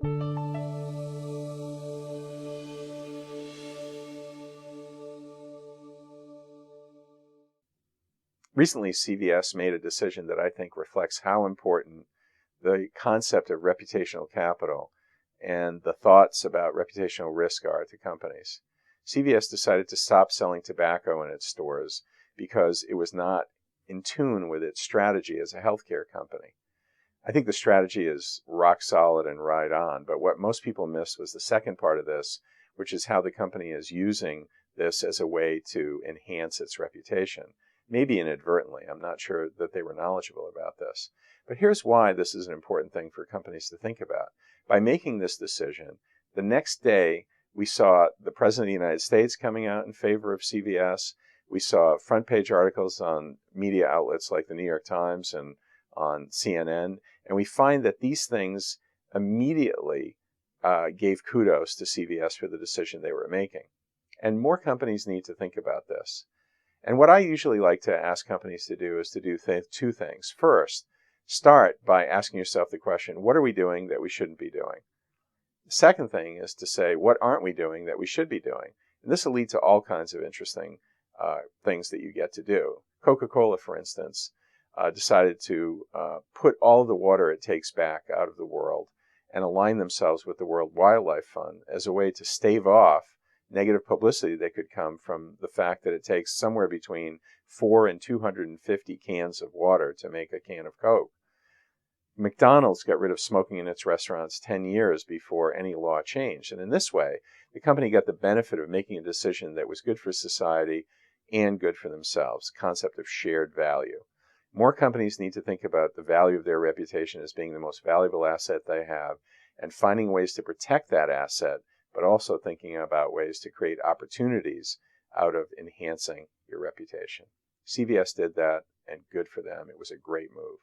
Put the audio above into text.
Recently, CVS made a decision that I think reflects how important the concept of reputational capital and the thoughts about reputational risk are to companies. CVS decided to stop selling tobacco in its stores because it was not in tune with its strategy as a healthcare company. I think the strategy is rock solid and right on, but what most people missed was the second part of this, which is how the company is using this as a way to enhance its reputation. Maybe inadvertently. I'm not sure that they were knowledgeable about this. But here's why this is an important thing for companies to think about. By making this decision, the next day we saw the President of the United States coming out in favor of CVS. We saw front page articles on media outlets like the New York Times and on CNN. And we find that these things immediately gave kudos to CVS for the decision they were making. And more companies need to think about this. And what I usually like to ask companies to do is to do two things. First, start by asking yourself the question, what are we doing that we shouldn't be doing? The second thing is to say, what aren't we doing that we should be doing? And this will lead to all kinds of interesting things that you get to do. Coca-Cola, for instance, decided to put all of the water it takes back out of the world and align themselves with the World Wildlife Fund as a way to stave off negative publicity that could come from the fact that it takes somewhere between 4 and 250 cans of water to make a can of Coke. McDonald's got rid of smoking in its restaurants 10 years before any law changed. And in this way, the company got the benefit of making a decision that was good for society and good for themselves, concept of shared value. More companies need to think about the value of their reputation as being the most valuable asset they have and finding ways to protect that asset, but also thinking about ways to create opportunities out of enhancing your reputation. CVS did that, and good for them. It was a great move.